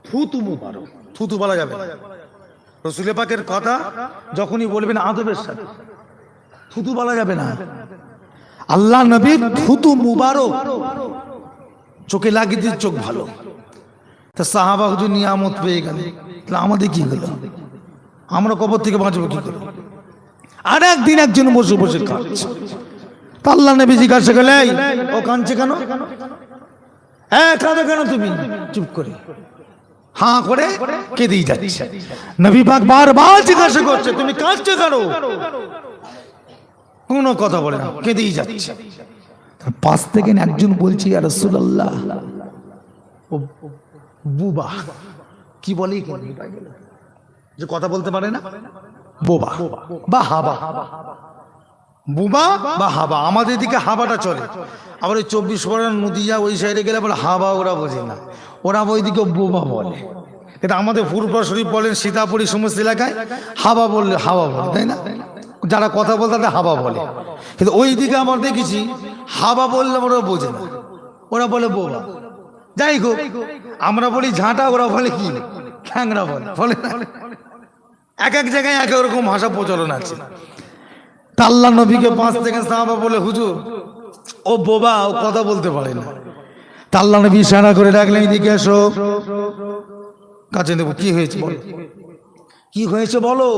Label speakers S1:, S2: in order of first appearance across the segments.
S1: থুতু মুবারক, থুতু বলা যাবে না। রাসূল পাকের কথা যখনই বলবেন আদবের সাথে, থুতু বলা যাবে না। আল্লাহ নবীর থুতু মুবারক চোখে লাগিয়ে দিয়ে চোখ ভালো। তা সাহাবা হুজুর নিয়ামত পেয়ে গেল, তাহলে আমাদের কি হলো? আমরা কবর থেকে বাঁচবো কি করে? আর একদিন একজন বসে বসে কাঁদছে। তা আল্লাহ নবী জিজ্ঞাসা করলেন, ও কাঁদছে কেন? কাঁদো কেন তুমি? চুপ করে হাঁ করে কেঁদেই যাচ্ছে। নবী পাক বারবার জিজ্ঞাসা করছে, তুমি কাঁদছো কেন? কোনো কথা বলে না, কেঁদেই যাচ্ছে। পাশ থেকে একজন বলছে, ইয়া রাসূলুল্লাহ, ও বুবা। কি বলে যে কথা বলতে পারে না? বোবা বা হাবা। বুবা বা হাবা, আমাদের দিকে হাবাটা চলে। আবার ওই 24 পরগনা নদীয়া ওই সাইডে গেলে আবার হাবা ওরা বোঝে না, ওরা ওইদিকে বোবা বলে। এটা আমাদের ফুরফুরা শরীফ বলেন, সীতাপুরি সমস্ত এলাকায় হাবা বললে হাবা বলে, তাই না? যারা কথা বলতে তাদের হাবা বলে। কিন্তু ওই দিকে আমরা দেখেছি হাবা বললে ওরা বোঝে না, ওরা বলে বোবা। যাই হোক, আমরা বলি ঝাঁটা, ওরা বলে কি খ্যাংরা বলে, বলে না? এক এক জায়গায় এক এক রকম ভাষা প্রচলন আছে। তা আল্লাহ নবীকে পাশ থেকে সাহাবা বলে, হুজুর ও বোবা, ও কথা বলতে পারে না। তা আল্লাহ নবী ইশারা করে ডাকলেন, এদিকে এসো। কাছে দেবো, কি হয়েছে বলো, কি হয়েছে বলো।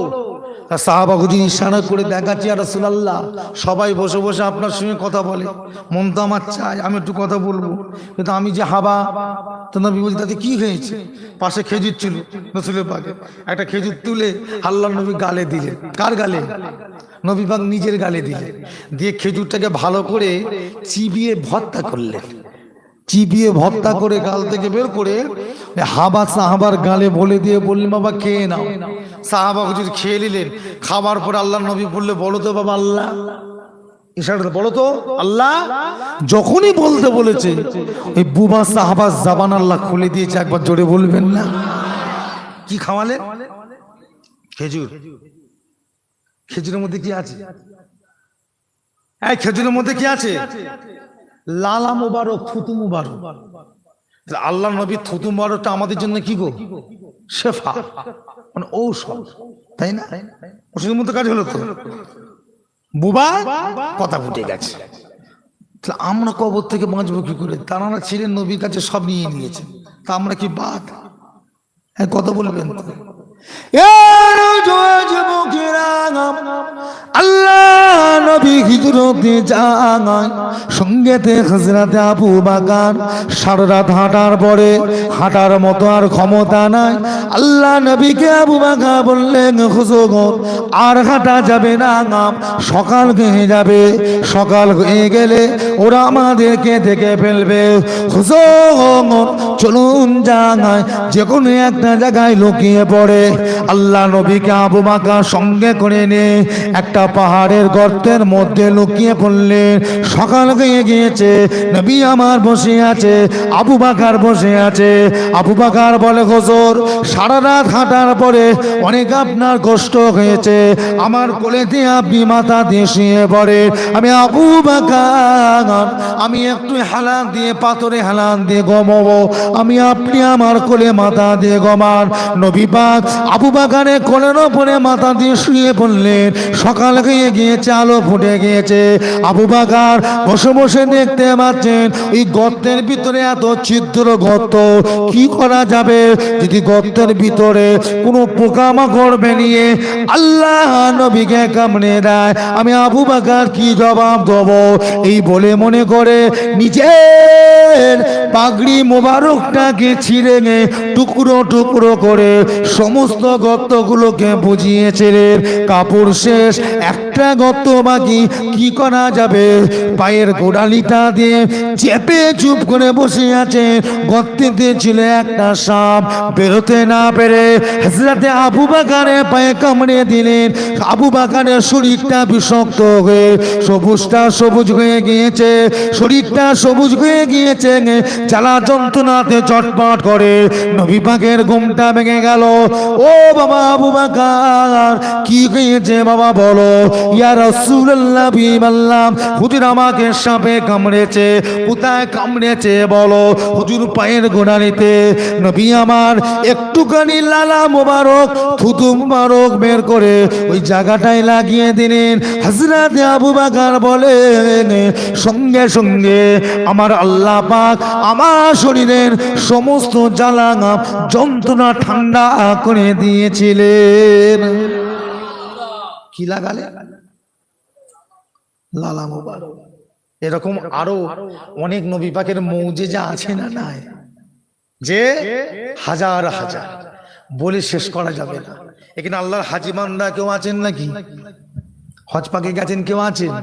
S1: তা সাহাবা হুজুর ইশারা করে দেখাচ্ছে, ইয়া রাসূলুল্লাহ, সবাই বসে বসে আপনার সঙ্গে কথা বলে, মন তো আমার চায় আমি একটু কথা বলবো, কিন্তু আমি যে হাবা। তো নবী বলছে, তাতে কি হয়েছে? পাশে খেজুর ছিল রাসূলের পাকে, একটা খেজুর তুলে আল্লাহ নবী গালে দিলেন। কার গালে? নবী পাক নিজের গালে দিলেন। দিয়ে খেজুরটাকে ভালো করে চিবিয়ে ভর্তা করলেন। চিবিয়ে ভর্তা করে গাল থেকে বের করে হাবা সাহাবার গালে বলে দিয়ে বললেন, বাবা খেয়ে নাও। সাহাবা হুজুর খেয়ে নিলেন। খাবার পর আল্লাহ নবী বললে, বলো তো বাবা আল্লাহ, ইশারা বলো তো আল্লাহ। যখনই বলতে বলেছে ওই বুবা সাহাবার জবান আল্লাহ খুলে দিয়েছে। একবার জোরে বলবেন না? কি খাওয়ালে? খেজুর। খেজুরের মধ্যে কি আছে? এই খেজুরের মধ্যে কি আছে? লালা মুবারক, থুতু মুবারক। আল্লাহ নবী থুতু মুবারকটা আমাদের জন্য কি গো? শেফা, মানে ঔষধ, তাই না? ওষুধের মতো কাজ হলো তো। বুবা কথা ফুটে গেছে। আমরা কবর থেকে বাঁচবো কি করে? তারা ছিলেন নবীর কাছে, সব নিয়ে নিয়েছে। তা আমরা কি বাদ? হ্যাঁ, কথা বলবেন তো। আল্লাহ নবী হিজরতে যায়, সঙ্গেতে হযরতে আবু বকর। সারা রাত হাঁটার পরে হাঁটার মতো আর ক্ষমতা নাই। আল্লাহ নবীকে আবু বকর বললেন, হুজুর আর হাঁটা যাবে না, সকাল হয়ে যাবে। সকাল হয়ে গেলে ওরা আমাদেরকে দেখে ফেলবে। হুজুর চলুন যাই, যে কোনো একটা জায়গায় লুকিয়ে পড়ে। আল্লাহ নবীকে আবু বকর সঙ্গে করে নিয়ে একটা পাহাড়ের গর্তের মধ্যে লুকিয়ে পড়লেন। সকাল হয়ে গিয়েছে, নবী আমার বসে আছে, আবু বকর বসে আছে। আবু বকর বলে, হুজুর সারা রাত হাঁটার পরে অনেক আপনার কষ্ট হয়েছে, আমার কোলে দিয়ে আপনি মাথা দিয়ে শুয়ে পড়ে। আমি আবু বকর, আমি একটু হেলান দিয়ে, পাথরে হেলান দিয়ে ঘুমাবো, আমি আপনি আমার কোলে মাথা দিয়ে ঘুমান। নবী পাক আবু বকরের কোলের উপরে মাথা দিয়ে শুয়ে পড়লেন। সকাল হয়ে গিয়েছে, আলো ফুটে গিয়েছে। আবু বকর বসে বসে দেখতে পাচ্ছেন এই গর্তের ভিতরে এত ছিদ্র গর্ত, কি করা যাবে যদি গর্তের ভিতরে কোনো পোকামাকড় বেরিয়ে আল্লাহ নবীকে কামড়ে দেয়, আমি আবু বকর কি জবাব দেব? এই বলে মনে করে নিজের পাগড়ি মোবারকটাকে ছিঁড়ে নিয়ে টুকরো টুকরো করে সমস্ত গর্তগুলোকে বুঝিয়েছিলেন। কাপড় শেষ, একটা গর্ত বাকি, কি করা যাবে? পায়ের গোড়ালিটা দিয়ে চেপে চুপ করে বসে আছে। গর্তেতে ছিল একটা সাপ, বেরোতে না পেরে হযরতে আবু বকরের পায়ে কামড়ে দিলেন। আবু বকরের শরীরটা বিষাক্ত হয়ে সবুজটা সবুজ হয়ে গিয়েছে, শরীরটা সবুজ হয়ে গিয়েছে, জ্বালা যন্ত্রণাতে চটপট করে। নবী পাকের ঘুমটা ভেঙে গেল। ও বাবা আবু বকর, কি হয়েছে বাবা বলো? ইয়া রাসূলুল্লাহ বললাম হুজুর আমাকে সাপে কামড়েছে। কোথায় কামড়েছে বলো? হুজুর পায়ের গোড়ালিতে। নবী আমার একটুখানি লালা মোবারক থুতু মোবারক বের করে ওই জায়গাটায় লাগিয়ে দিলেন। হযরত আবু বকর বলেন সঙ্গে সঙ্গে আমার আল্লাহ পাক আমার শরীরের সমস্ত জ্বালা যন্ত্রণা ঠান্ডা করে দিয়েছিলেন। কি লাগালে? লালা মোবারক। এরকম আরো অনেক নবী পাকের মুজিজা আছে না নাই, যে হাজার হাজার বলে শেষ করা যাবে না। এখানে আল্লাহর হাজী বান্দা কেউ আছেন নাকি? হজ পাকে গেছেন কেউ আছেন?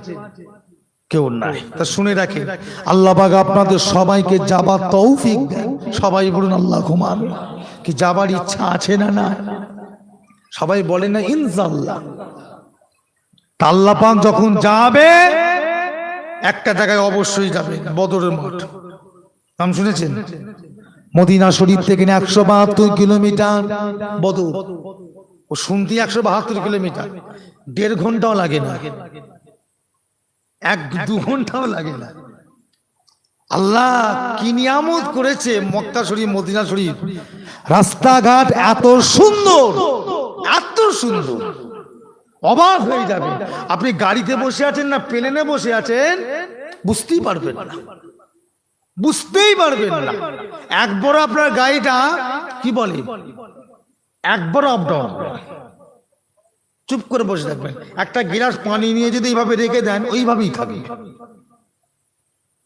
S1: কেউ নাই। তা শুনে রাখেন, আল্লাহ পাক আপনাদের সবাইকে যাবার তৌফিক দেন। সবাই বলুন আল্লাহুম্মা আমিন। কি যাবার ইচ্ছা আছে না না? সবাই বলেন না ইনশাআল্লাহ। তা আল্লাহ পাক যখন যাবে একটা জায়গায় অবশ্যই যাবে, বদরের মাঠ। নাম শুনেছেন? মদিনা শরীফ থেকে 172 কিলোমিটার বদর। ও শুনতে 172 কিলোমিটার, 1.5 ঘন্টাও লাগে না, 1-2 ঘন্টাও লাগে না। আল্লাহ কি নিয়ামত করেছে মক্কা শরীফ মদিনা শরীফ। রাস্তাঘাট এত সুন্দর, এত সুন্দর, অবাক হয়ে যাবে। আপনি গাড়িতে বসে আছেন না প্লেনে বসে আছেন বুঝতেই পারবেন না, বুঝতেই পারবেন না। একবার আপনার গাড়িটা কি বলে, একবার আপ ডাউন, চুপ করে বসে থাকবেন। একটা গিলাস পানি নিয়ে যদি এইভাবে রেখে দেন ওইভাবেই থাকবে।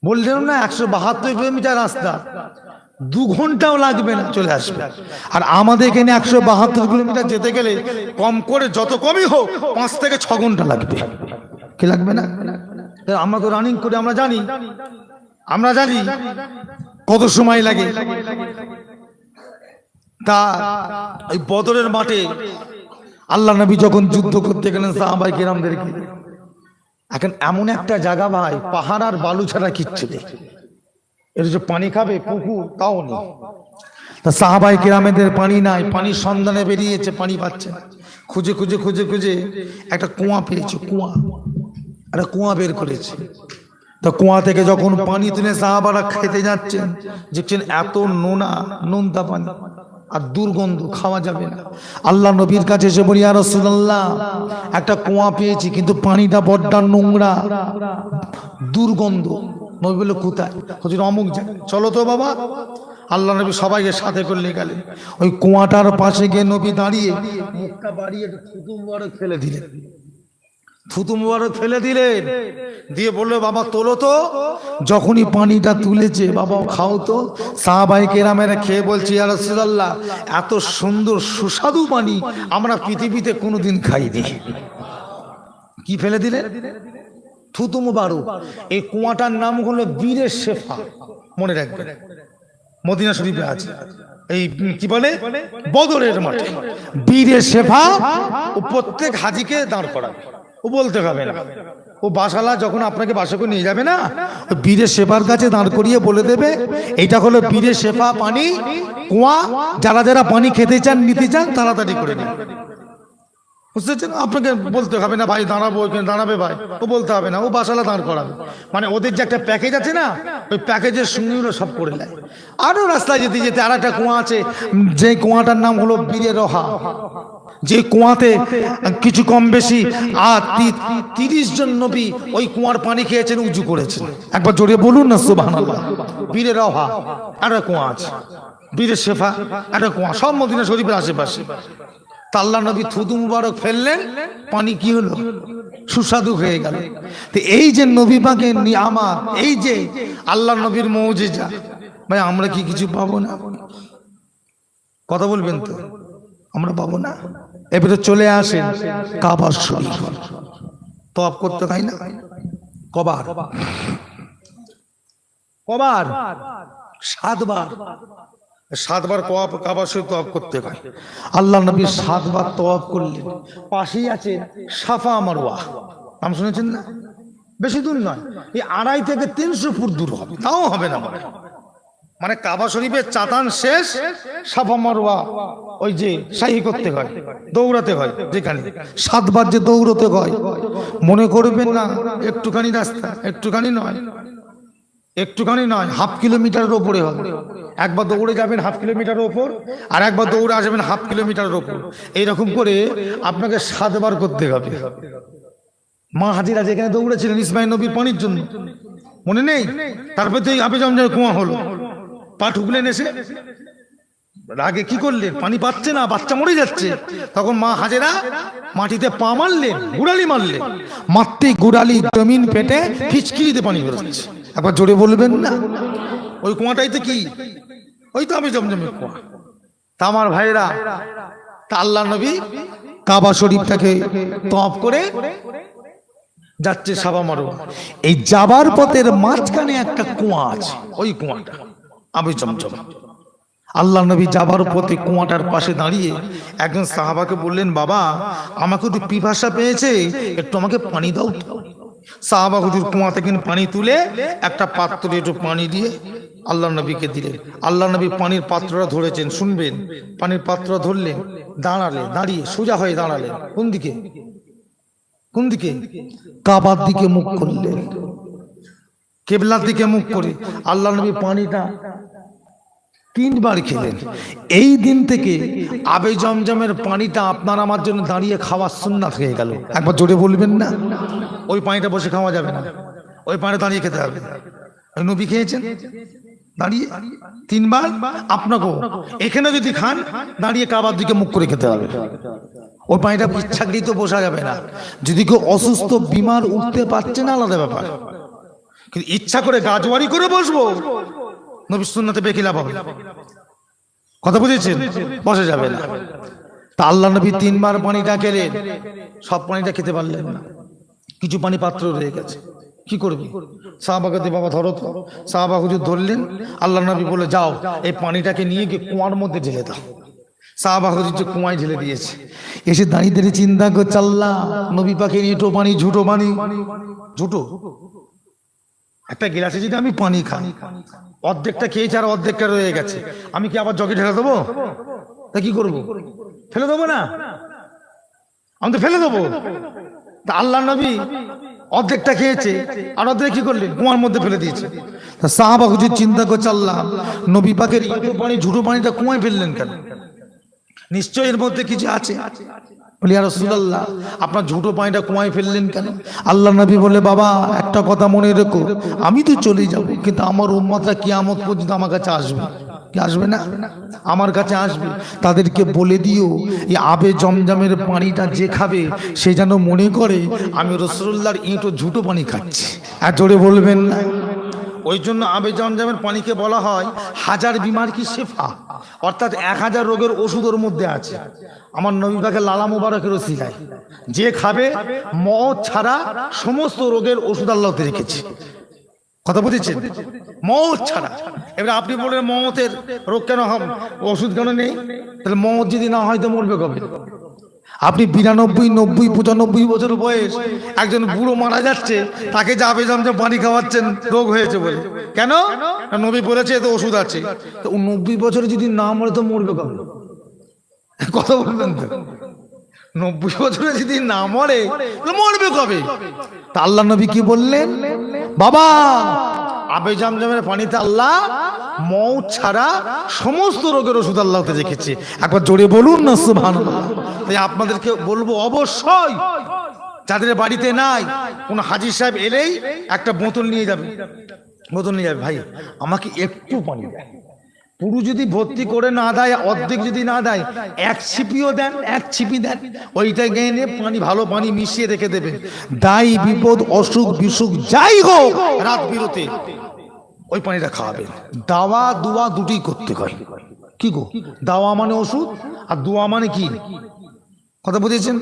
S1: বললেন না 172 কিলোমিটার রাস্তা, 2 ঘন্টাও লাগবে না, চলে আসবে। আর আমাদের এখানে 172 কিলোমিটার যেতে গেলে কম করে, যত কমই হোক 5 থেকে 6 ঘন্টা লাগবে। কি লাগবে না? আমরা তো রানিং করে আমরা জানি কত সময় লাগে। তা এই বদরের মাঠে আল্লাহ নবী যখন যুদ্ধ করতে গেলেন সাহাবায়ে কেরামদেরকে, এখন এমন একটা জায়গা ভাই, পাহাড় আর বালু ছাড়া কিচ্ছু নেই। এর যে পানি খাবে পুকুর তাও নেই। তা সাহাবায়ে কেরামদের পানি নাই, পানির সন্ধানে বেরিয়েছে, পানি পাচ্ছে না। খুঁজে খুঁজে খুঁজে খুঁজে একটা কুয়া পেয়েছে, একটা কুয়া বের করেছে। তো কুয়া থেকে যখন পানি তুলে সাহাবারা খেতে যাচ্ছেন, দেখছেন এত নোনতা পানি আর দুর্গন্ধ, খাওয়া যাবে না। আল্লাহ নবীর কাছে এসে বলি, ইয়া রাসূলুল্লাহ একটা কুয়া পেয়েছি কিন্তু পানিটা বড্ড নোংরা, দুর্গন্ধ। নবী বলল কোথায়? হুজুর অমুক জায়গায়। চলো তো বাবা। আল্লাহ নবী সবাইকে সাথে করে নিয়ে গেলেন। ওই কুয়াটার পাশে গিয়ে নবী দাঁড়িয়ে মুখটা বাড়িয়ে থুতু মুবারক ফেলে দিলেন। থুতু মুবারক ফেলে দিলেন, দিয়ে বললো বাবা তোলো তো। যখনই পানিটা তুলেছে, বাবা খাও তো। সাহাবায়ে কেরামেরা খেয়ে বলছে, ইয়া রাসূলুল্লাহ এত সুন্দর সুস্বাদু পানি আমরা পৃথিবীতে কোনোদিন খাইনি। কি ফেলে দিলেন? থুতু মুবারক। এই কুয়াটার নাম হলো বীরে শেফা, মনে রাখবেন, মদিনা শরীফে আছে। এই কি বলে, বদরের মাঠে বীরে শেফা। ও প্রত্যেক হাজীকে দাঁড় করাবে, ও বলতে হবে না। ও বাসালা যখন আপনাকে বাসা করে নিয়ে যাবে না, বীরে শেফার কাছে দাঁড় করিয়ে বলে দেবে এইটা হলো বীরে শেফা পানি, কুয়া। যারা যারা পানি খেতে চান, নিতে চান, তাড়াতাড়ি করে নিন। বুঝতেছেন? আপনাকে বলতে হবে না ভাই দাঁড়াবো, ওইখানে দাঁড়াবে ভাই, ও বলতে হবে না। ও বাসালা দাঁড় করাবে। মানে ওদের যে একটা প্যাকেজ আছে না, ওই প্যাকেজের সঙ্গে ওরা সব করে নেয়। আরো রাস্তায় যেতে যেতে আর একটা কুয়া আছে, যে কুয়াটার নাম হলো বীরে রহা। যে কুয়াতে কিছু কম বেশি আর 30 জন নবী ওই কুয়ার পানি খেয়েছেন, উজু করেছেন। একবার জোরে বলুন না সুবহানাল্লাহ। বীরে রহা একটা কুয়া আছে, বীরে শেফা একটা কুয়া, সব মদিনা শরীফের আশেপাশে। আল্লাহ নবী থুতু মুবারক ফেললেন, পানি কি হলো, সুস্বাদু হয়ে গেল। তো এই যে নবী পাকের নিয়ামত, এই যে আল্লাহ নবীর মুজিজা, ভাই আমরা কি কিছু পাবো না? কথা বলবেন তো? আমরা পাবো না? এবারে চলে আসেন কাবা শরীফ, তওয়াফ করতে হয় না? কবার? 7 বার কাবা শরীফ তওয়াফ করতে হয়। আল্লাহ নবী 7 বার তওয়াফ করলেন। পাশেই আছে সাফা মারওয়া, নাম শুনেছেন না? বেশি দূর নয়, এই 2.5 থেকে 300 ফুট দূর হবে, তাও হবে না। মানে কাবা শরীফের চাতান শেষ, সাফা মারওয়া ওই যে সাহি করতে হয়, দৌড়াতে হয়, যেখানে 7 বার যে দৌড়াতে হয়। মনে করবেন না একটুখানি রাস্তা, একটুখানি নয়, হাফ কিলোমিটারের ওপরে হবে। একবার দৌড়ে যাবেন হাফ কিলোমিটারের ওপর, আর একবার দৌড়ে আসবেন হাফ কিলোমিটারের ওপর। এইরকম করে আপনাকে 7 বার করতে হবে। মা হাজিরা যেখানে দৌড়েছিলেন ইসমাইল নবীর পানির জন্য, মনে নেই? তারপর তো আবে জমজমের কুয়া হলো, পা ঠুকলেন এসে, আগে কি করলেন? পানি পাচ্ছে না, বাচ্চা মরে যাচ্ছে। তখন মা হাজেরা মাটিতে পা মারলেন, গুড়ালি মারলেন, মারতে গুড়ালি জমিন পেটে ফিচকিরিতে পানি বেরোচ্ছে। একবার জোরে বলবেন না? ওই কুয়াটাই তো কি, ওই তো আবে জমজমের কুয়া। তা আমার ভাইরা, তা আল্লাহ নবী কাবা শরীফটাকে তওয়াফ করে যাচ্ছে সাফা মারওয়া। এই যাবার পথের মাঝখানে একটা কুয়া আছে, ওই কুয়াটা আবে জমজম। আল্লাহ নবী যাবার পথে কুয়াটার পাশে দাঁড়িয়ে একজন সাহাবাকে বললেন, বাবা আমাকে তো পিপাসা পেয়েছে, একটু আমাকে পানি দাও। সাহাবা হুজুর কুয়া থেকে পানি তুলে একটা পাত্রে একটু পানি দিয়ে আল্লাহ নবীকে দিলেন। আল্লাহ নবী পানির পাত্রটা ধরেছেন, শুনবেন। পানির পাত্র ধরলেন, দাঁড়ালেন, দাঁড়িয়ে সোজা হয়ে দাঁড়ালেন। কোন দিকে? কাবার দিকে মুখ করলেন, কিবলার দিকে মুখ করে আল্লাহ নবী পানিটা 3 বার খেলেন। এই দিন থেকে আবে জমজমের পানিটা আপনার আমার জন্য দাঁড়িয়ে খাওয়ার সুন্নাত হয়ে গেল। একবার জোরে বলবেন না? ওই পানিটা বসে খাওয়া যাবে না, ওই পানিটা দাঁড়িয়ে খেতে হবে। নবী খেয়েছেন দাঁড়িয়ে 3 বার। আপনাকেও এখানে যদি খান, দাঁড়িয়ে কাবার দিকে মুখ করে খেতে হবে। ওই পানিটা ইচ্ছাকৃত তো বসা যাবে না। যদি কেউ অসুস্থ বিমার উঠতে পারছে না, আলাদা ব্যাপার, কিন্তু ইচ্ছা করে গাজওয়ারি করে বসবো, নবীর সুন্নাতে বেখিলাফ হবে। কথা বুঝেছেন? বসে যাবে না। তা আল্লাহ নবী 3 বার পানিটা খেলেন, সব পানিটা খেতে পারলেন না, কিছু পানি পাত্র রয়ে গেছে। কি করবে? সাহাবাকে দিয়ে, বাবা ধরো তো। সাহাবা হুজুর ধরলেন। আল্লাহ নবী বলে, যাও এই পানিটাকে নিয়ে গিয়ে কুয়ার মধ্যে ঢেলে দাও। সাহাবা হুজুর যে কুয়ায় ঢেলে দিয়েছে। এসে দাঁড়িয়ে দাঁড়িয়ে চিন্তা করছে, আল্লাহ নবী পাখি এঁটো পানি, ঝুটো পানি, ঝুটো একটা গিলাসে যদি আমি পানি খাই, অর্ধেকটা খেয়েছি আর অর্ধেকটা রয়ে গেছে, আমি কি আবার জগে ঢেলে দেবো? তা কি করবো? ফেলে দেবো না? আমি তো ফেলে দেবো। তা আল্লাহ নবী অর্ধেকটা খেয়েছে আর অর্ধেক কি করলেন? কুয়ার মধ্যে ফেলে দিয়েছে। তা সাহাবা হুজুর চিন্তা করছে, আল্লাহ নবী পাকের ইঁটো পানি, ঝুটো পানিটা কুয়ায় ফেললেন কেন? নিশ্চয় এর মধ্যে কিছু আছে। বলি, ইয়া রাসূলুল্লাহ আপনার ঝুটো পানিটা কুয়ায় ফেললেন কেন? আল্লাহ নবী বলে, বাবা একটা কথা মনে রেখো, আমি তো চলে যাব, কিন্তু আমার উম্মতরা কিয়ামত পর্যন্ত আমার কাছে আসবে। কি আসবে না? আমার কাছে আসবে। তাদেরকে বলে দিও, এই আবে জমজমের পানিটা যে খাবে সে যেন মনে করে আমি রাসূলুল্লাহর ইঁটো ঝুটো পানি খাচ্ছি। আর জোরে বলবেন না? ওই জন্য আবে জমজমের পানিকে বলা হয় 1000 বিমার কি শেফা, অর্থাৎ 1000 রোগের ওষুধের মধ্যে আছে। আমার নবী পাকের লালা মুবারকের ওসিলায় যে খাবে, মওত ছাড়া সমস্ত রোগের ওষুধ আল্লাহ রেখেছে। কথা বুঝেছেন? মওত ছাড়া। এবার আপনি বলেন মওতের রোগ কেন হবে, ওষুধ কেন নেই? তাহলে মওত যদি না হয় তো মরবে কবে? আপনি 92, 90, 95 বছর বয়স একজন বুড়ো মারা যাচ্ছে, তাকে যে আবে জমজম পানি খাওয়াচ্ছেন রোগ হয়েছে বলে। কেন? নবী বলেছে এতে ওষুধ আছে। তো 90 বছরে যদি না মরে তো মরবে কবে? কথা বলবেন তো? 90 বছরে যদি না মরে তো মরবে কবে? তা আল্লাহ নবী কি বললেন? বাবা আবে জমজমের পানিতে আল্লাহ মওত ছাড়া সমস্ত রোগের ওষুধ আল্লাহ রেখেছে। একবার জোরে বলুন না সুবহানাল্লাহ। তাই আপনাদেরকে বলবো, অবশ্যই যাদের বাড়িতে নাই, কোন হাজী সাহেব এলেই একটা বোতল নিয়ে যাবে, ভাই আমাকে একটু পানি দেন। পুরো যদি ভর্তি করে না দেয়, অর্ধেক যদি না দেয়, 1 ছিপিও দেন, 1 ছিপি দেন, ওইটা গেনে পানি, ভালো পানি মিশিয়ে রেখে দেবেন। দায় বিপদ, অসুখ বিসুখ যাই হোক, রাত বিরতে ওই পানিটা খাওয়াবেন। দাওয়া দুয়া দুটোই করতে হয়। কি গো? দাওয়া মানে ওষুধ, আর দোয়া মানে কি? কথা বুঝেছেন?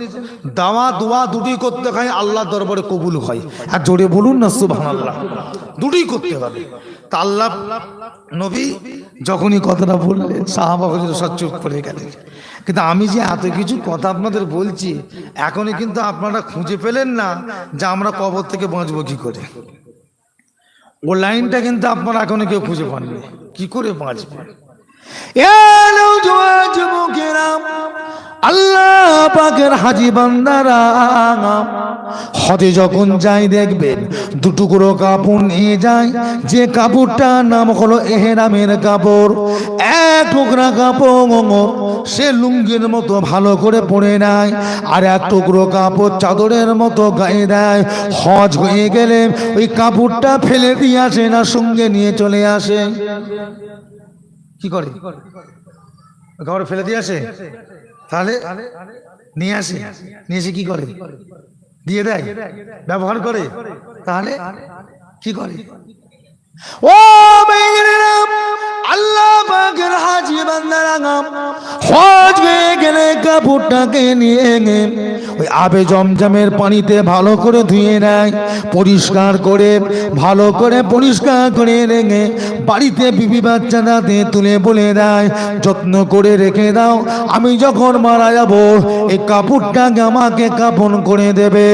S1: দাওয়া দুয়া দুটোই করতে হয়, আল্লাহর দরবারে কবুল হয়। আর জোরে বলুন না সুবহানাল্লাহ। দুটোই করতে হবে। তা আল্লাহ নবী যখনই কথাটা বললেন, সাহাবা হুজুর সব চুপ করে গেলেন। কিন্তু আমি যে এত কিছু কথা আপনাদের বলছি, এখনই কিন্তু আপনারা খুঁজে পেলেন না যে আমরা কবর থেকে বাঁচবো কি করে। ও লাইনটা কিন্তু আপনারা এখনো কেউ খুঁজে পাননি। কি করে বাঁচবে? আল্লাহ পাকের হাজী বান্দারা হজে যখন যাই দেখবেন দুটুকরো কাপড় নিয়ে যায়, যে কাপড়টার নাম হলো এহরামের কাপড়। এক টুকরা কাপড় সে লুঙ্গির মতো ভালো করে পরে নেয়, আর এক টুকরো কাপড় চাদরের মতো গায়ে দেয়। হজ হয়ে গেলে ওই কাপড়টা ফেলে দিয়ে আসে না, সঙ্গে নিয়ে চলে আসে। কি করে? কাপড় ফেলে দিয়ে আসে, তাহলে নিয়ে আসে, নিয়ে এসে কি করে? দিয়ে দেয়, ব্যবহার করে। তাহলে কি করে? ও আল্লাহ পাকের হাজী বান্দারা হজ হয়ে গেলে কাপড়টাকে নিয়ে ওই আবে জমজমের পানিতে ভালো করে ধুয়ে নেয়, পরিষ্কার করে ভালো করে পরিষ্কার করে রেখে বাড়িতে বিবি বাচ্চাটাতে তুলে বলে দেয়, যত্ন করে রেখে দাও, আমি যখন মারা যাব এই কাপড়টাকে আমাকে কাফন করে দেবে।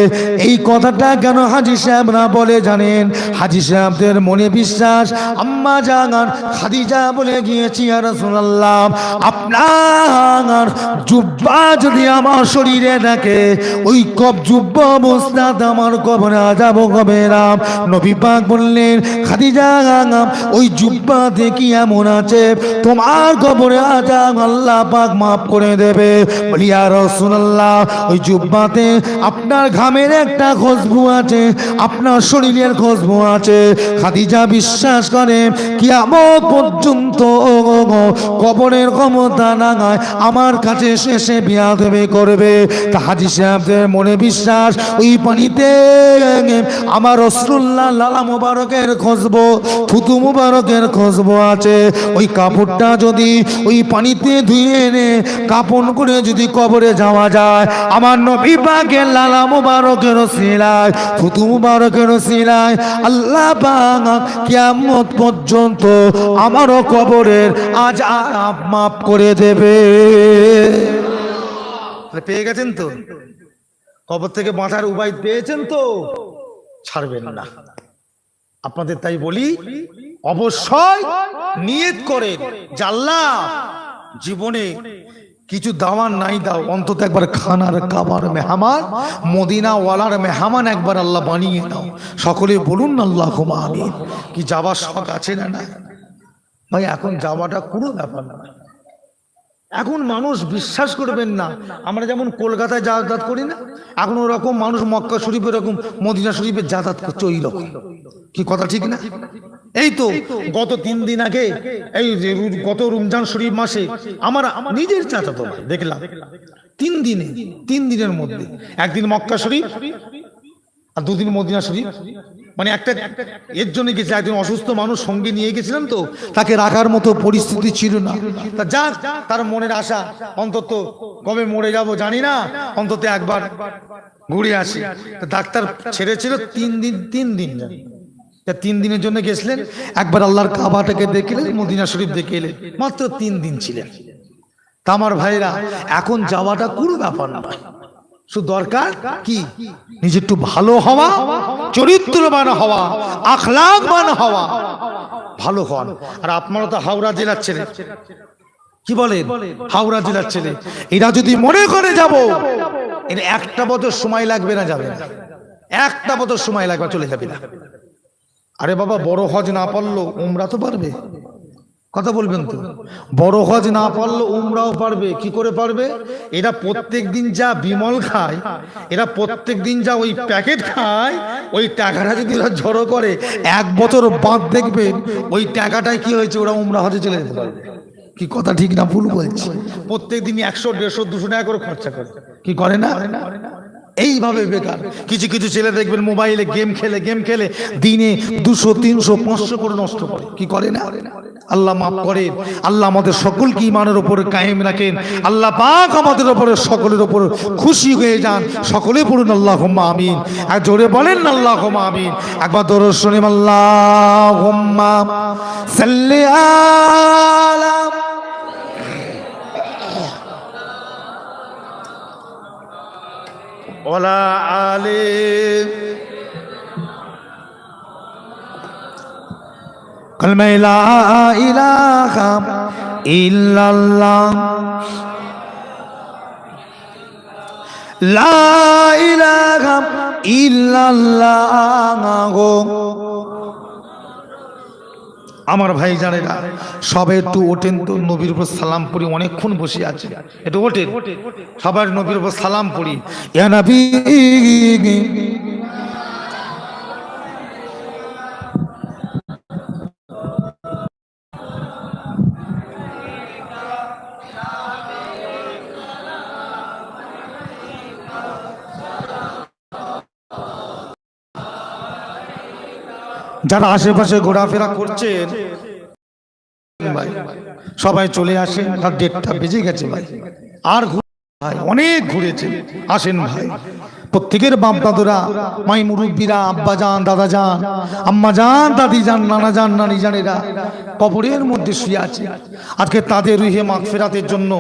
S1: এই কথাটা কেন হাজী সাহেবরা বলে জানেন? হাজী সাহেবদের মনে বিশ্বাস, আম্মা জান খাদিজা বলে গিয়েছি, ইয়া রাসূলুল্লাহ আপনার জুব্বা যদি আমার শরীরে থাকে, ওই কব জুব্বা মুসনাদ আমার কবরে আযাব হবে না। নবী পাক বললেন, খাদিজা ওই জুব্বাতে কি এমন আছে তোমার কবরে আযাব আল্লাহ পাক মাফ করে দেবে? বলি ইয়া রাসূলুল্লাহ ওই জুব্বাতে আপনার ঘামের একটা খুশবু আছে, আপনার শরীরের খুশবু আছে। খাদিজা বিশ্বাস করে কিয়ামত পর্যন্ত কবরের ক্ষমতা নাগায় আমার কাছে শেষে বিয়াদবি করবে। তা হাজী সাহেবদের মনে বিশ্বাস, ওই পানিতে আমার রাসূলুল্লাহ লালা মুবারকের খুশবু, থুতু মুবারকের খুশবু আছে। ওই কাপড়টা যদি ওই পানিতে ধুয়ে এনে কাফন করে যদি কবরে যাওয়া যায়, আমার নবী পাকের লালা মুবারকের ওসিলায়, থুতু মুবারকের ওসিলায় আল্লাহ পাক কিয়ামত পর্যন্ত আমারও কবরের আযাব মাফ করে দেবে। পেয়ে গেছেন তো? কবর থেকে বাঁচার উপায় পেয়েছেন তো? ছাড়বেন না। আপনাদের তাই বলি, অবশ্যই নিয়ত করেন যে আল্লাহ জীবনে কিছু দাওয়ার নাই দাও, অন্তত একবার খানার কাবার মেহমান, মদিনা ওয়ালার মেহমান একবার আল্লাহ বানিয়ে দাও। সকলে বলুন আল্লাহুম্মা আমিন। কি যাবার শখ আছে না? না ভাই, এখন যাওয়াটা কোনো ব্যাপার না। এখন মানুষ বিশ্বাস করবেন না, আমরা যেমন কলকাতায় যাতায়াত করি না, এখন ওরকম মানুষ মক্কা শরীফ এরকম মদিনা শরীফে যাতায়াত করছে ওই রকম। কি কথা ঠিক না? এই তো গত 3 দিন আগে, এই গত রমজান শরীফ মাসে আমার নিজের চাচাতো ভাই দেখলাম 3 দিনের মধ্যে একদিন মক্কা শরীফ আর 2 দিন মদিনা শরীফ। মানে একটা এর জন্য গেছে, একজন অসুস্থ মানুষ সঙ্গে নিয়ে গেছিলাম, তো তাকে রাখার মতো পরিস্থিতি ছিল না। তা যাক, তার মনের আশা অন্তত কবে মরে যাব জানি না, অন্তত একবার ঘুরে আসি। ডাক্তার ছেড়েছিল 3 দিন। 3 দিনের জন্য গেছিলেন, একবার আল্লাহর কাবাটাকে দেখলেন, মদিনা শরীফ দেখে এলেন, মাত্র 3 দিন ছিলেন। তা আমার ভাইরা, এখন যাওয়াটা কোনো ব্যাপার না, শুধু দরকার কি নিজে একটু ভালো হওয়া, চরিত্রবান হওয়া, আখলাকবান হওয়া, ভালো হন। আর আপনারা তো হাওড়া জেলার ছেলে, কি বলেন? হাওড়া জেলার ছেলে। এরা যদি মনে করে যাব, এর 1টা বছর সময় লাগবে না, যাবে না, 1টা বছর সময় লাগবে, চলে যাবে না। আরে বাবা, বড় হজ না পারলো উমরা তো পারবে, কথা বলবেন তো? বড় হজ না পারলো উমরাও পারবে। কি করে পারবে? এরা প্রত্যেক দিন যা বিমল খায়, এরা প্রত্যেক দিন যা ওই প্যাকেট খায়, ওই টাকাটা যদি ওরা জড়ো করে 1 বছর বাদ দেখবেন ওই টাকাটাই কি হয়েছে, ওরা উমরা হজে চলে যেতে পারবে। কি কথা ঠিক না ভুল বলছি? প্রত্যেক দিন 100, 150, 200 টাকা করে খরচা করে, কি করে না? এইভাবে বেকার কিছু কিছু ছেলে দেখবেন মোবাইলে গেম খেলে দিনে 200, 300, 500 করে নষ্ট করে, কি করে না? আল্লাহ মাফ করেন। আল্লাহ আমাদের সকলকে ঈমানের উপরে কায়েম রাখেন। আল্লাহ পাক আমাদের উপরে সকলের উপর খুশি হয়ে যান। সকলে পড়ুন আল্লাহুম্মা আমিন। আর জোরে বলেন আল্লাহুম্মা আমিন। একবার দরুদ শুনিম, আল্লাহুম্মা সাল্লি আলা ওয়ালা আলি কালমা লা ইলাহা ইল্লাল্লাহ, লা ইলাহা ইল্লাল্লাহ। আমার ভাই জানেরা সবাই একটু ওঠেন তো, নবীর উপর সালাম পড়ি, অনেকক্ষণ বসে আছে, একটু ওঠেন সবার নবীর উপর সালাম পড়ি। ইয়া নবী, যারা আশেপাশে ঘোরাফেরা করছেন ভাই সবাই চলে আসেন, রাত 1:30 বেজে গেছে ভাই, আর ভাই অনেক ঘুরেছে, আসেন ভাই। প্রত্যেকের বাপ দাদুরা, মাই মুরব্বীরা, আব্বা যান, দাদা যান, আম্মা যান, দাদি যান, নানা যান, নানি জানেরা কবরের মধ্যে শুয়ে আছে। আজকে তাদের রুহে মাগফিরাতের জন্য,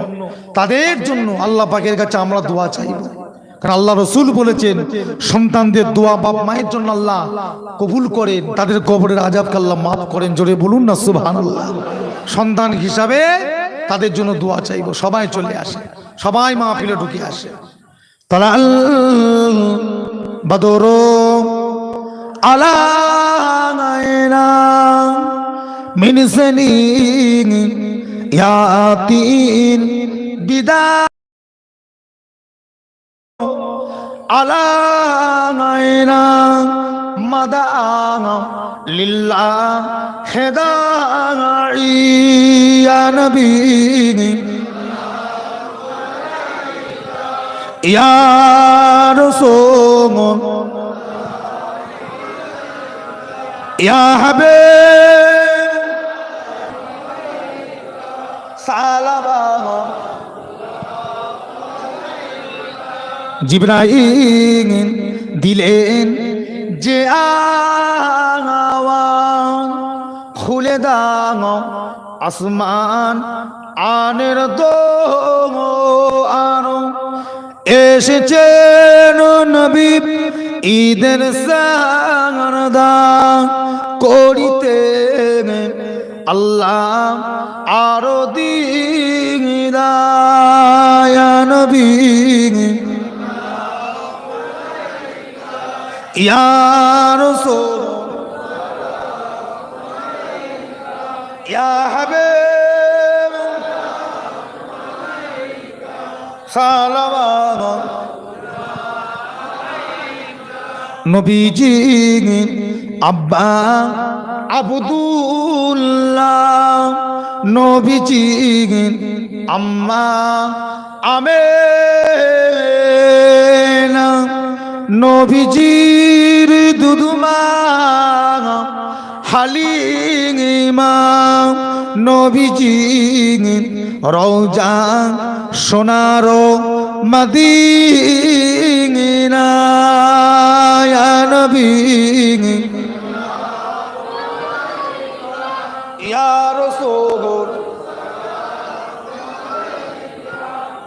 S1: তাদের জন্য আল্লাহ পাকের কাছে আমরা দোয়া চাইব। কারণ আল্লাহ রসুল বলেছেন, সন্তানদের দোয়া বাপ মায়ের জন্য আল্লাহ কবুল করেন, তাদের কবরের আযাবকে আল্লাহ মাফ করেন। জোরে বলুন না সুবহানাল্লাহ। সন্তান হিসাবে তাদের জন্য দোয়া চাইব। সবাই চলে আসে, সবাই মাহফিলে ঢুকে আসে। তালাল বদরু আলাইনা মিন সানিন ইয়াতিন বিদা আলাইনা মাদা লিল্লাহ হেদাই ইয়া নবী ইয়া রাসূল ইয়া হাবিব সালাম। জিবরাইল দিলেন যে আওয়াজ, খুলে দাও আসমান আনের দোয়ার, এসেছেন নবী ঈদের সারদা করিতে আল্লাহ আরো দিদায়া নবী ইয়া রাসূল ইয়া হাবিব সালাওয়াত। নবীজি আব্বা আব্দুল্লাহ, নবীজি আম্মা আমেনা, নবীজির দুধমা হালিমা, নবীজি রওজা সোনার মদিনা ইয়া নবী ইয়া রাসূল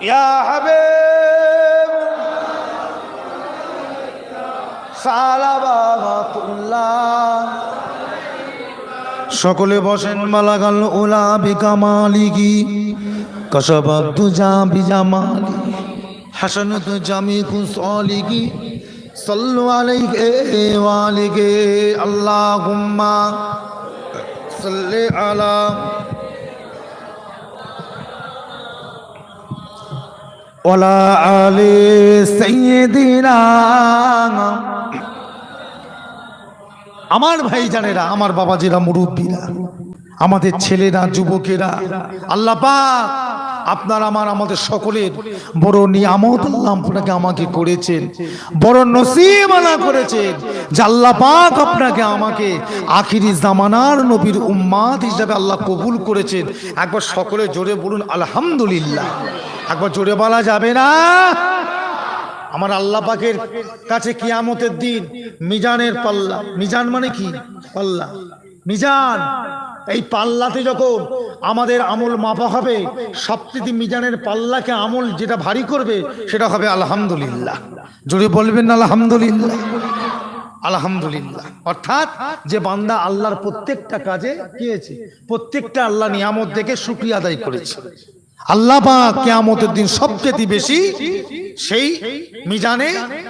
S1: ইয়া হাবিব সালাওয়াতুল্লাহ। সকলে বসেন। মালাগাল উলা বিকামালিহি কাশাবাত দুজা বিজামালি হাসানাত জামিউ সালিহি সাল্লু আলাইহি ওয়া আলিহি আল্লাহুম্মা সাল্লি আলা ওয়ালা আলি সাইয়্যিদিনা। আমার ভাই জানেরা, আমার বাবাজিরা, মুরব্বীরা, আমাদের ছেলেরা, যুবকেরা, আল্লাহ পাক আপনার আমাদের সকলের বড় নিয়ামত আল্লাহ আপনাকে আমাকে করেছেন, বড় নসিব আল্লাহ করেছেন যে আল্লাহ পাক আপনাকে আমাকে আখিরি জামানার নবীর উম্মাত হিসাবে আল্লাহ কবুল করেছেন। একবার সকলে জোরে বলুন আলহামদুলিল্লাহ। একবার জোরে বলা যাবে না? আমার আল্লাহ পাকের কাছে কিয়ামতের দিন মিজানের পাল্লা, মিজান মানে কি? পাল্লা, মিজান। এই পাল্লাতে যখন আমাদের আমল মাপা হবে, সবচেয়ে মিজানের পাল্লাকে আমল যেটা ভারী করবে সেটা হবে আলহামদুলিল্লাহ। জোরে বলবেন আলহামদুলিল্লাহ। আলহামদুলিল্লাহ। অর্থাৎ যে বান্দা আল্লাহর প্রত্যেকটা কাজে গিয়েছে, প্রত্যেকটা আল্লাহ নিয়ামত দেখে শুকরিয়া আদায় করেছে, আল্লাহ পাক কিয়ামতের দিন সবচেয়ে বেশি সেই মিজানে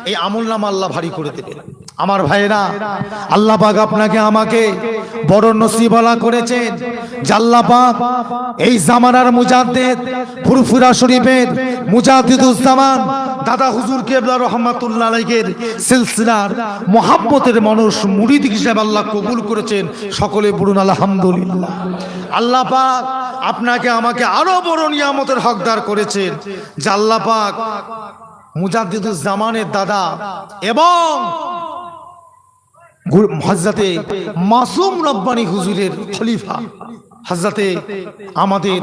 S1: এই আমলনামা আল্লাহ ভারী করে দেবেন। আমার ভাইরা, আল্লাহ পাক আপনাকে আমাকে বড় নসিবওয়ালা করেছেন যে আল্লাহ পাক এই জামানার মুজাদ্দিদ ফুরফুরা শরীফের মুজাদ্দিদুজ্জামান দাদা হুজুর কেবলা রহমাতুল্লাহ আলাইহির সিলসিলার মুহাব্বতের মানুষ মুরিদ হিসেবে আল্লাহ কবুল করেছেন। সকলে বলুন আলহামদুলিল্লাহ। আল্লাহ পাক আপনাকে আমাকে আরো বড় নিয়ামতের হকদার করেছেন যে আল্লাহ পাক মুজাদ্দিদুজ্জামানের দাদা এবং হযরতে মাসুম রব্বানী হুজুরের খলিফা হযরতে আমাদের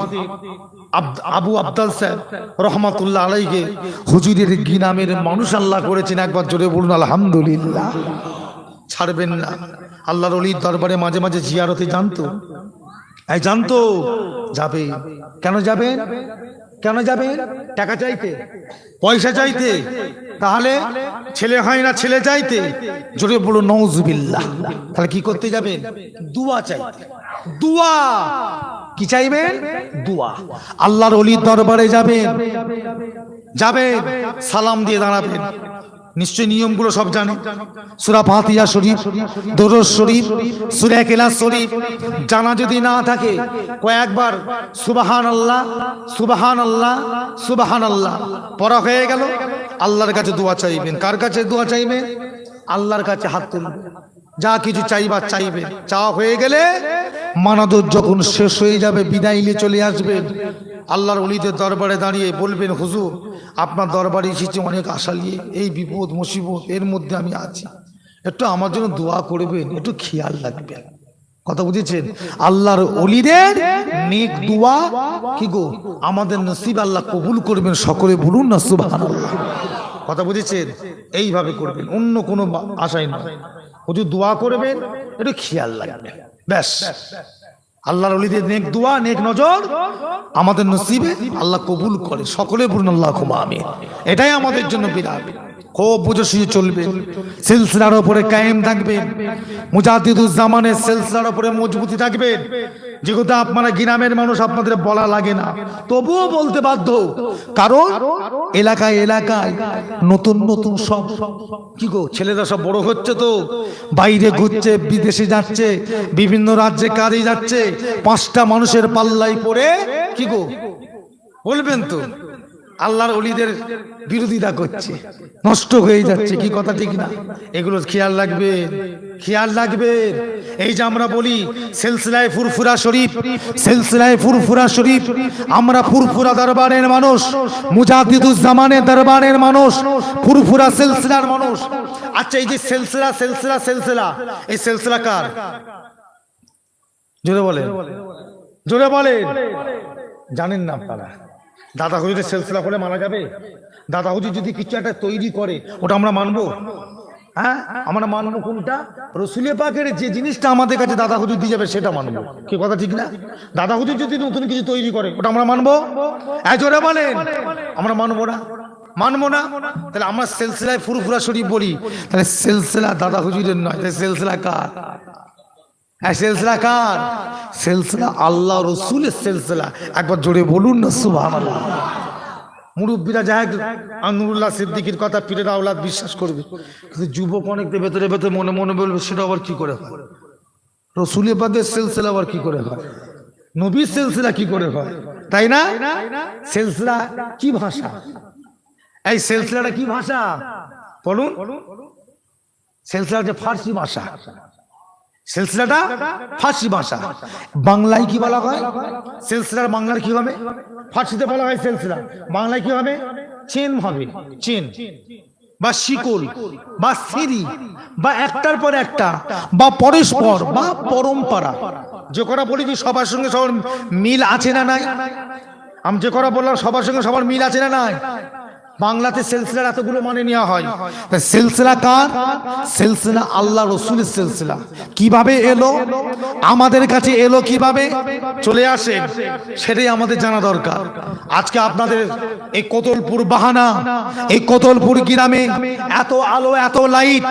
S1: আবু আব্দাল সাহেব রহমাতুল্লাহ আলাইহি হুজুরের গিনামের মানুষ আল্লাহ করেছেন। একবার জোরে বলুন আলহামদুলিল্লাহ। ছাড়বেন না। আল্লাহর ওলির দরবারে মাঝে মাঝে জিয়ারতে জানতো, এই জানতো যাবে। কেন যাবে? কেন যাবে? টাকা চাইতে, পয়সা চাইতে? তাহলে ছেলে হয় না ছেলে চাইতে? জোরে বলুন নাউজুবিল্লাহ। তাহলে কি করতে যাবেন? দুয়া চাইতে। দুয়া কি চাইবেন? দুয়া। আল্লাহর ওলির দরবারে যাবেন, যাবেন সালাম দিয়ে দাঁড়াবেন। নিশ্চয় নিয়মগুলো সব জানেন। সূরা ফাতিহা শরীফ, দরুদ শরীফ, সূরা ইখলাস শরীফ জানা যদি না থাকে কয়েকবার সুবহানাল্লাহ সুবহানাল্লাহ সুবহানাল্লাহ পড়া হয়ে গেল। আল্লাহর কাছে দোয়া চাইবেন। কার কাছে দোয়া চাইবেন? আল্লাহর কাছে হাত তুলবেন, যা কিছু চাইবার চাইবেন। চাওয়া হয়ে গেলে মানাদত যখন শেষ হয়ে যাবে বিদায় নিয়ে চলে আসবেন। আল্লাহর ওলিদের দরবারে দাঁড়িয়ে বলবেন, হুজুর আপনার দরবারে এসেছি অনেক আশা নিয়ে, এই বিপদ মুসিবত এর মধ্যে আমি আছি, একটু আমার জন্য দোয়া করবেন, একটু খেয়াল রাখবেন। কথা বুঝেছেন? আল্লাহর ওলিদের নেক দোয়া কি গো আমাদের নসিব আল্লাহ কবুল করবেন। সকলে বলুন না সুবহানাল্লাহ। কথা বুঝেছেন? এইভাবে করবেন, অন্য কোনো আশাই নয়। হুজুর দোয়া করবেন, একটু খেয়াল রাখবেন, ব্যাস। আল্লাহর ওলিদের নেক দোয়া, নেক নজর আমাদের নসিবে আল্লাহ কবুল করে। সকলে বলুন আল্লাহুম্মা আমিন। এটাই আমাদের জন্য বিরাট। খুব বুঝে শুয়ে চলবে, সিলসিলার উপরে কায়েম থাকবেন, মুজাদ্দিদুজ্জামানের সিলসিলার উপরে মজবুতি থাকবেন। যেহেতু আপনারা গ্রামের মানুষ, আপনাদের বলা লাগে না, তবুও বলতে বাধ্য। কারণ এলাকায় এলাকায় নতুন নতুন সব কি গো ছেলেরা সব বড় হচ্ছে, তো বাইরে ঘুরছে, বিদেশে যাচ্ছে, বিভিন্ন রাজ্যে কাজে যাচ্ছে। 5টা মানুষের পাল্লাই পড়ে কি গো বলবেন তো আল্লাহর ওলিদের বিরোধিতা করছে, নষ্ট হয়ে যাচ্ছে। কি কথা ঠিক না? এগুলো খেয়াল রাখবে, খেয়াল রাখবে। এই যে আমরা বলি সিলসিলায়ে ফুরফুরা শরীফ, সিলসিলায়ে ফুরফুরা শরীফ, আমরা ফুরফুরা দরবারের মানুষ, মুজাদ্দিদুজ্জামানের দরবারের মানুষ, ফুরফুরা সিলসিলার মানুষ। আচ্ছা, এই যে সিলসিলা সিলসিলা সিলসিলা, এই সিলসিলা কার? জোরে বলেন, জোরে বলেন। জানেন না আপনারা? দাদা হুজুরের সিলসিলা করে মানা যাবে? দাদা হুজুর যদি কিছু একটা তৈরি করে ওটা আমরা মানবো? হ্যাঁ, আমরা মানবো কোনটা? রসুল পাকের যে জিনিসটা আমাদের কাছে দাদা হুজুর দিয়ে যাবে সেটা মানবো। কি কথা ঠিক না? দাদা হুজুর যদি নতুন কিছু তৈরি করে ওটা আমরা মানবো? জোরে বলেন, আমরা মানবো না, মানবো না। তাহলে আমরা সিলসিলায় ফুরফুরা শরীফ বলি, তাহলে সিলসিলা দাদা হুজুরের নয়, তাহলে সিলসিলা কার? সিলসিলা কার? সিলসিলা আল্লাহ রসুলের সিলসিলা। একবার জোরে বলুন না সুবহানাল্লাহ। মুরব্বীরা যাই আনউরুল্লাহ সিদ্দিকীর কথা পীরের আওলাদ বিশ্বাস করবে, কিন্তু যুবক অনেকদের ভেতরে ভেতরে মনে মনে বলবে সেটা আবার কি করে হয়? রসুলের পাকের সিলসিলা আবার কি করে হয়? নবীর সিলসিলা কি করে হয়? তাই না? সিলসিলা কি ভাষা? এই সিলসিলাটা কি ভাষা বলুন? সিলসিলা যে ফার্সি ভাষা, সিলসিলাটা ফার্সি ভাষা। বাংলায় কি বলা হয়? সিলসিলার বাংলার কি হবে? ফার্সিতে বলা হয় সিলসিলা, বাংলায় কি হবে? চেন হবে, চেন বা শিকল বা সিঁড়ি বা একটার পর একটা বা পরস্পর বা পরম্পরা। যে করা বলি যে সবার সঙ্গে সবার মিল আছে না নাই? আমি যে করা বললাম সবার সঙ্গে সবার মিল আছে না নাই? বাংলাতে সিলসিলার এতগুলো মানে নেওয়া হয়। সিলসিলা কার? সিলসিলা আল্লাহ রসুলের সিলসিলা। কিভাবে এলো, আমাদের কাছে এলো কিভাবে, চলে আসে, সেটাই আমাদের জানা দরকার। আজকে আপনাদের এই কোতলপুর বাহানা, এই কোতলপুর গ্রামে এত আলো, এত লাইট,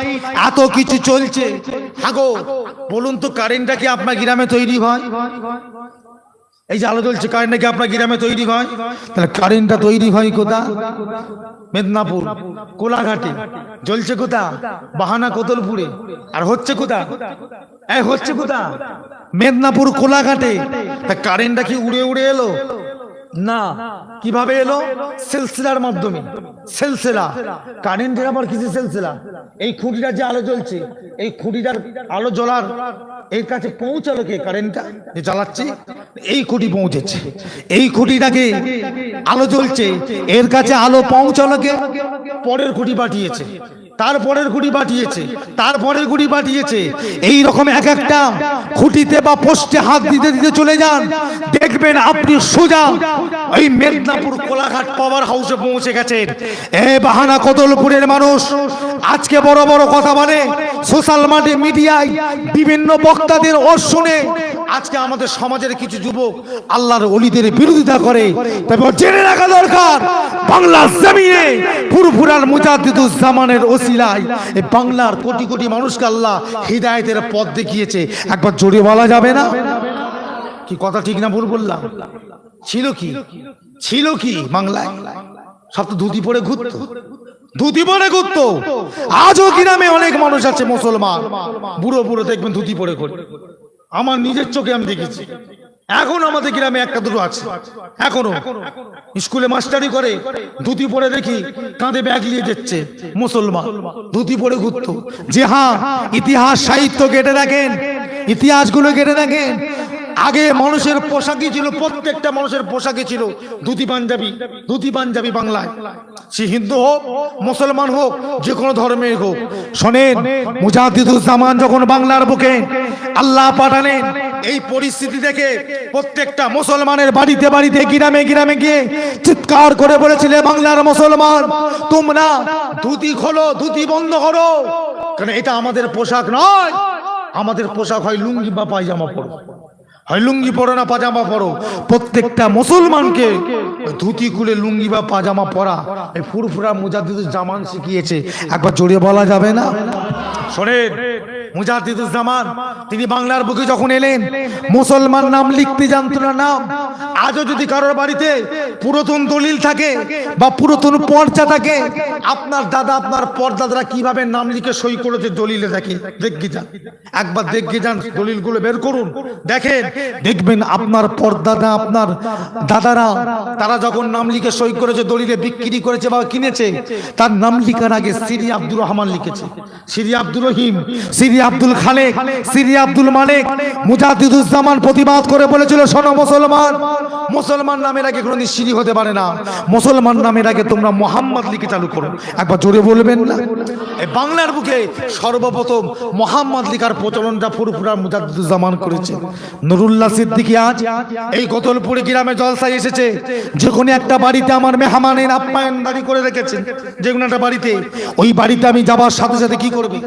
S1: এত কিছু চলছে। হাগো বলুন তো, কারেন্টটা কি আপনার গ্রামে তৈরি হয়? এই যে আলো জ্বলছে, কারেন্টটা কি আপনার গ্রামে তৈরি হয়? তাহলে কারেন্টটা তৈরি হয় কোথা? মেদিনীপুর কোলাঘাটে। জ্বলছে কোথা? বাহানা কোতলপুরে। আর হচ্ছে কোথা? এই হচ্ছে কোথা? মেদিনীপুর কোলাঘাটে। তা কারেন্টটা কি উড়ে উড়ে এলো? না। কিভাবে এলো? সিলসিলার মাধ্যমে। সিলসিলা। কারেন্টের আবার কিছু সিলসিলা। এই খুঁটিটা যে আলো জ্বলছে, এই খুঁটিটার আলো জ্বলার এর কাছে পৌঁছালো কে? কারেন্টটা যে জ্বালাচ্ছে, এই খুঁটি পৌঁছেছে। এই খুঁটিটাকে আলো জ্বলছে, এর কাছে আলো পৌঁছালো কে? পরের খুঁটি পাঠিয়েছে, তারপরের খুঁটি পাঠিয়েছে, তারপরের খুঁটি পাঠিয়েছে। এই রকম এক একটা খুঁটিতে বা পোস্টে হাত দিতে দিতে চলে যান, দেখবেন আপনি সোজা ওই মেদিনীপুর কোলাঘাট পাওয়ার হাউসে পৌঁছে গেছেন। এ বাহানা কোতলপুরের মানুষ আজকে বড় বড় কথা বলে, সোশ্যাল মিডিয়ায় বিভিন্ন বক্তাদের ওর শুনে আজকে আমাদের সমাজের কিছু যুবক আল্লাহর ওলিদের বিরোধিতা করে। তবে জেনে রাখা দরকার, বাংলার জমিনে ফুরফুরার মুজাদ্দিদুজ্জামানের ওসিলায় এই বাংলার কোটি কোটি মানুষকে আল্লাহ হিদায়াতের পথ দেখিয়েছে। একবার জোরে বলা যাবে না? কি কথা ঠিক না ভুল বললাম? ছিল কি, ছিল কি বাংলায়? সব তো ধুতি পরে ঘুরতো, ধুতি পরে ঘুরতো। আজও গ্রামে অনেক মানুষ আছে মুসলমান, বুড়ো বুড়ো দেখবেন ধুতি পরে ঘুরে। আমার নিজের চোখে আমি দেখেছি। এখন আমাদের গ্রামে একটা দুটো আছে, এখনো স্কুলে মাস্টারি করে, ধুতি পরে দেখি কাঁধে ব্যাগ নিয়ে যাচ্ছে মুসলমান, ধুতি পরে ঘুরতো। যে হ্যাঁ, ইতিহাস সাহিত্য কেটে দেখেন, ইতিহাসগুলো কেটে দেখেন। আগে মানুষের পোশাকই ছিল, প্রত্যেকটা মানুষের পোশাকই ছিল ধুতি পাঞ্জাবি। ধুতি পাঞ্জাবি বাংলায়, সে হিন্দু হোক মুসলমান হোক যে কোনো ধর্মের হোক। শোনেন, মুজাদ্দিদুজ্জামান যখন বাংলার বুকে আল্লাহ পাঠালেন, এই পরিস্থিতি দেখে প্রত্যেকটা মুসলমানের বাড়িতে বাড়িতে গ্রামে গ্রামে গিয়ে চিৎকার করে বলেছিলে, বাংলার মুসলমান তোমরা ধুতি খোলো, ধুতি বন্ধ করো, কারণ এটা আমাদের পোশাক নয়। আমাদের পোশাক হয় লুঙ্গি বা পায়জামা পরো, হয় লুঙ্গি পরো না পাজামা পরো। প্রত্যেকটা মুসলমানকে ধুতি খুলে লুঙ্গি বা পাজামা পরা এই ফুরফুরা মুজাদ্দিদুজ্জামান শিখিয়েছে। একবার জোরে বলা যাবে না? শোনেন, মুজাদ্দিদুজ্জামান তিনি বাংলার বুকে যখন এলেন, মুসলমান নাম লিখতে জানতো না নাম। আজও যদি কারোর বাড়িতে পুরাতন দলিল থাকে বা পুরাতন পর্চা থাকে, আপনার দাদা আপনার পরদাদারা কিভাবে নাম লিখে সই করেছে দলিলে দেখে, দেখে যান, একবার দেখে যান, দলিলগুলো বের করুন, দেখেন, দেখবেন আপনার পরদাদা আপনার দাদারা তারা যখন নাম লিখে সই করেছে, দলিলে বিক্রি করেছে বা কিনেছে, তার নাম লিখার আগে সিরি আব্দুর রহমান লিখেছে, সিরি আব্দুর রহিম, সিরি আব্দুল খালেক, সিরি আব্দুল মালিক। মুজাদ্দিদুজ্জামান প্রতিবাদ করে বলেছিল, শোনো মুসলমান, মুসলমান নামের আগে কোনোদিন সিরি হতে পারে না, মুসলমান নামের আগে তোমরা মোহাম্মদ লিখে চালু করো। একবার জোরে বলবেন না? এই বাংলার বুকে সর্বপ্রথম মোহাম্মদ লিখার প্রচলনটা ফুরফুরা মুজাদ্দিদুজ্জামান করেছে। নুরুল্লাহ সিদ্দিকী আজ এই কোতলপুরে গ্রামে জলসায় এসেছে, যে কোনো একটা বাড়িতে আমার মেহমানের আপ্যায়নদারি করে রেখেছেন, যে কোনো একটা বাড়িতে, ওই বাড়িতে আমি যাবার সাথে সাথে কি করবে?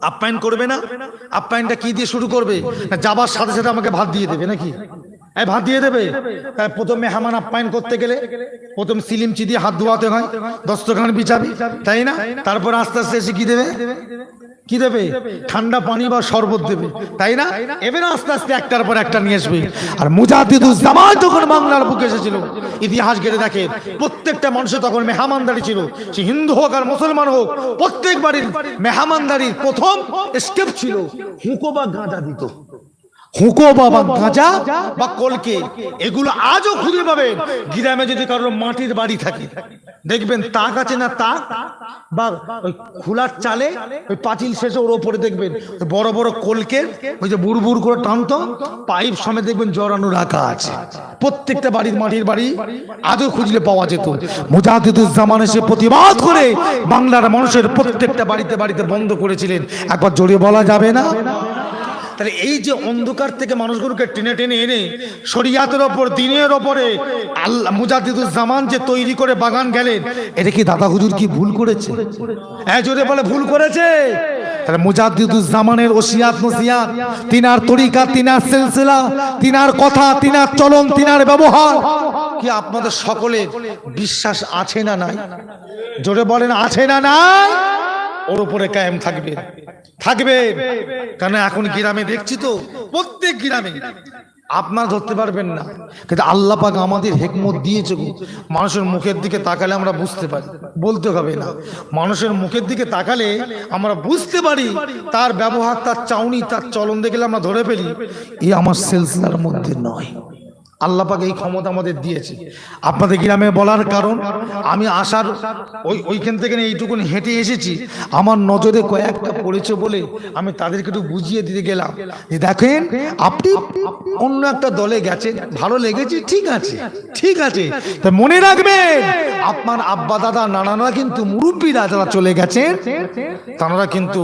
S1: আপ্যায়ন করবে না? আপ্যায়নটা কি দিয়ে শুরু করবে? যাবার সাথে সাথে আমাকে ভাত দিয়ে দেবে নাকি? ভাত দিয়ে দেবে? প্রথম মেহমান আপ্যায়ন করতে গেলে প্রথম সিলিমচি দিয়ে হাত ধোয়াতে হয়, দস্তরখান বিছাবি, তাই না? তারপর আস্তে আস্তে এসে কি দেবে? কি দেবে? ঠান্ডা পানি বা শরবত দেবে, তাই না? এবারে আস্তে আস্তে একটার পর একটা নিয়ে আসবে। আর মুজাদ্দিদুজ্জামান যখন বাংলার বুকে এসেছিল, ইতিহাস ঘেটে দেখে প্রত্যেকটা মানুষের তখন মেহমানদারি ছিল, সে হিন্দু হোক আর মুসলমান হোক, প্রত্যেক বাড়ির মেহমানদারির প্রথম স্টেপ ছিল হুঁকো বা গাঁজা দিত। হুঁকো বাবা গাঁজা বা কলকে, এগুলো আজও খুঁজে পাবেন গ্রামে। যদি কারোর মাটির বাড়ি থাকে, দেখবেন তাক আছে না, তাক বা ওই খোলার চালে ওই পাঁচিল শেষে ওর ওপরে দেখবেন বড় বড় কলকে, ওই যে বুড় বুড় করে টানতো পাইপ সমেত দেখবেন জড়ানো রাখা আছে। প্রত্যেকটা বাড়ির মাটির বাড়ি আজও খুঁজলে পাওয়া যেত। মুজাদ্দিদুজ্জামান এসে প্রতিবাদ করে বাংলার মানুষের প্রত্যেকটা বাড়িতে বাড়িতে বন্ধ করেছিলেন। একবার জোরে বলা যাবে না? তাহলে এই যে অন্ধকার থেকে মানুষগুলোকে টেনে টেনে এনে শরিয়াতের ওপর, দিনের ওপরে আল্লাহ মুজাদ্দিদুজ্জামান যে তৈরি করে বাগান গেলেন, এটা কি দাদা হুজুর কি ভুল করেছে? হ্যাঁ জোরে বলে ভুল করেছে। তাহলে মুজাদ্দিদুজ্জামানের ওসিয়াত নসিয়াত, তিনার তরিকা, তিনার সিলসিলা, তিনার কথা, তিনার চলন, তিনার ব্যবহার কি আপনাদের সকলের বিশ্বাস আছে না নাই? জোরে বলেন আছে না নাই? ওর উপরে কায়েম থাকবে, থাকবে। কারণ এখন গ্রামে দেখছি তো, প্রত্যেক গ্রামে আপনারা ধরতে পারবেন না, কিন্তু আল্লাহ পাক আমাদের হিকমত দিয়েছে গো। মানুষের মুখের দিকে তাকালে আমরা বুঝতে পারি, বলতে হবে না, মানুষের মুখের দিকে তাকালে আমরা বুঝতে পারি, তার ব্যবহার, তার চাউনি, তার চলন দেখলে আমরা ধরে ফেলি এই আমার সিলসিলার মধ্যে নয়। আল্লাহ পাক এই ক্ষমতা আমাদের দিয়েছে। আপনাদের গ্রামে বলার কারণ, আমি আসার ওইখান থেকে এইটুকুন হেঁটে এসেছি, আমার নজরে কয়েকটা পড়েছে বলে আমি তাদেরকে একটু বুঝিয়ে দিতে গেলাম যে দেখেন আপনি অন্য একটা দলে গেছেন, ভালো লেগেছে, ঠিক আছে, ঠিক আছে, তা মনে রাখবেন আপনার আব্বা দাদা নানারা কিন্তু মুরব্বীরা যারা চলে গেছেন, তারা কিন্তু